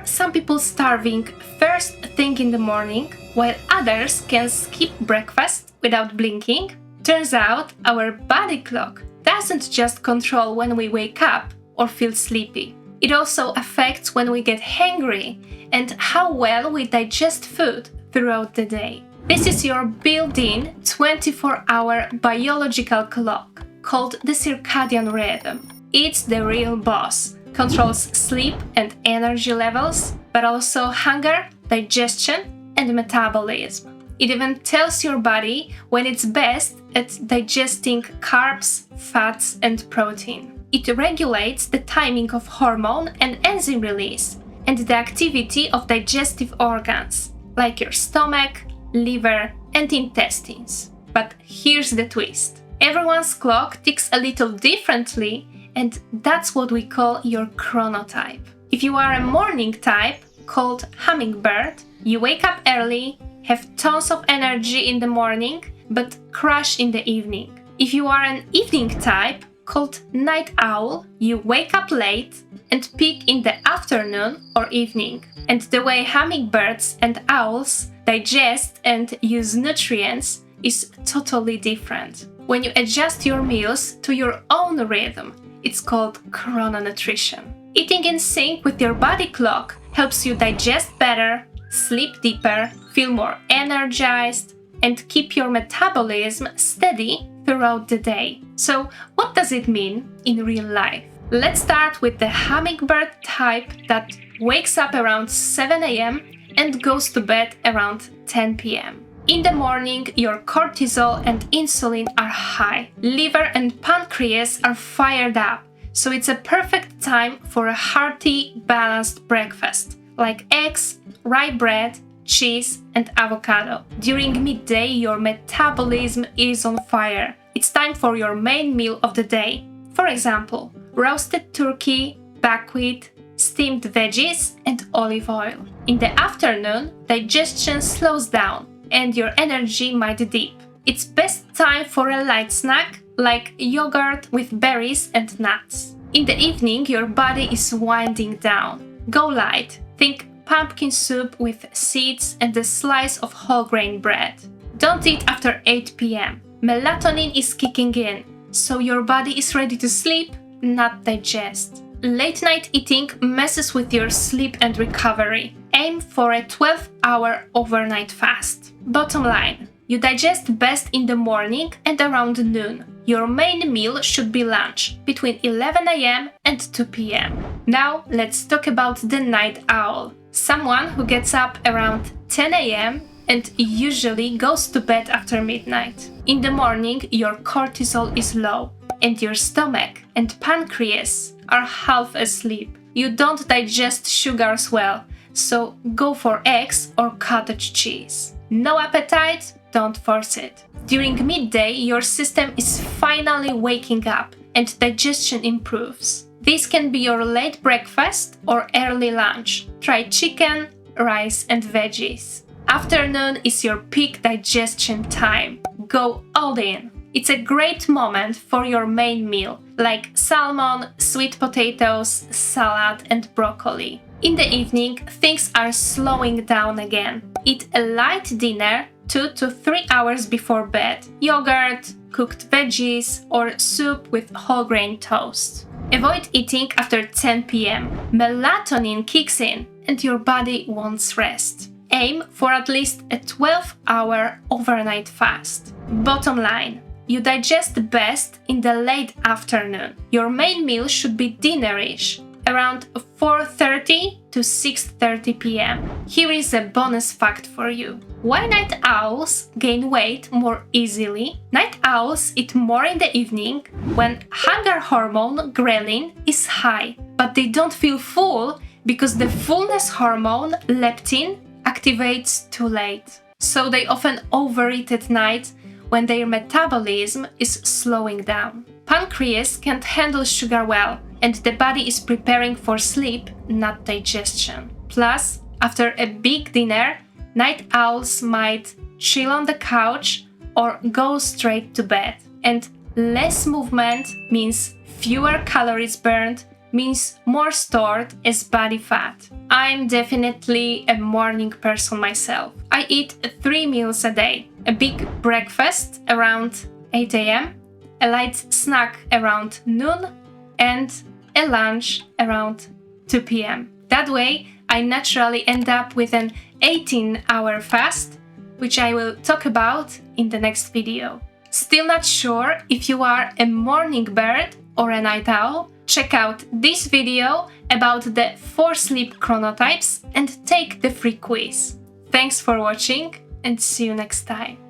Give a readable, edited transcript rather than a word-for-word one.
some people starving first thing in the morning, while others can skip breakfast without blinking? Turns out our body clock doesn't just control when we wake up or feel sleepy. It also affects when we get hungry and how well we digest food throughout the day. This is your built-in 24-hour biological clock called the circadian rhythm. It's the real boss. Controls sleep and energy levels, but also hunger, digestion, and metabolism. It even tells your body when it's best at digesting carbs, fats, and protein. It regulates the timing of hormone and enzyme release and the activity of digestive organs, like your stomach, liver, and intestines. But here's the twist. Everyone's clock ticks a little differently, and that's what we call your chronotype. If you are a morning type, called Hummingbird, you wake up early, have tons of energy in the morning, but crash in the evening. If you are an evening type, called Night Owl, you wake up late and peak in the afternoon or evening. And the way hummingbirds and owls digest and use nutrients is totally different. When you adjust your meals to your own rhythm, it's called Chrono-Nutrition. Eating in sync with your body clock helps you digest better, sleep deeper, feel more energized, and keep your metabolism steady throughout the day. So, what does it mean in real life? Let's start with the hummingbird type that wakes up around 7 a.m. and goes to bed around 10 p.m. In the morning, your cortisol and insulin are high. Liver and pancreas are fired up, so it's a perfect time for a hearty, balanced breakfast, like eggs, rye bread, cheese, and avocado. During midday, your metabolism is on fire. It's time for your main meal of the day. For example, roasted turkey, buckwheat, steamed veggies, and olive oil. In the afternoon, digestion slows down and your energy might dip. It's best time for a light snack like yogurt with berries and nuts. In the evening, your body is winding down. Go light. Think pumpkin soup with seeds and a slice of whole grain bread. Don't eat after 8 p.m. Melatonin is kicking in, so your body is ready to sleep, not digest. Late night eating messes with your sleep and recovery. Aim for a 12-hour overnight fast. Bottom line, you digest best in the morning and around noon. Your main meal should be lunch, between 11 a.m. and 2 p.m. Now let's talk about the night owl. Someone who gets up around 10 a.m. and usually goes to bed after midnight. In the morning, your cortisol is low, and your stomach and pancreas are half asleep. You don't digest sugars well, so go for eggs or cottage cheese. No appetite? Don't force it. During midday, your system is finally waking up and digestion improves. This can be your late breakfast or early lunch. Try chicken, rice, and veggies. Afternoon is your peak digestion time. Go all in. It's a great moment for your main meal, like salmon, sweet potatoes, salad, and broccoli. In the evening, things are slowing down again. Eat a light dinner 2 to 3 hours before bed. Yogurt, cooked veggies, or soup with whole grain toast. Avoid eating after 10 p.m. Melatonin kicks in and your body wants rest. Aim for at least a 12-hour overnight fast. Bottom line, you digest best in the late afternoon. Your main meal should be dinnerish, around 4:30 to 6:30 p.m. Here is a bonus fact for you. Why night owls gain weight more easily? Night owls eat more in the evening when hunger hormone ghrelin is high, but they don't feel full because the fullness hormone leptin activates too late. So they often overeat at night when their metabolism is slowing down. Pancreas can't handle sugar well, and the body is preparing for sleep, not digestion. Plus, after a big dinner, night owls might chill on the couch or go straight to bed. And less movement means fewer calories burned, means more stored as body fat. I'm definitely a morning person myself. I eat 3 meals a day. A big breakfast around 8 a.m., a light snack around noon, and a lunch around 2 p.m. That way, I naturally end up with an 18-hour fast, which I will talk about in the next video. Still not sure if you are a morning bird or a night owl? Check out this video about the 4 sleep chronotypes and take the free quiz. Thanks for watching and see you next time.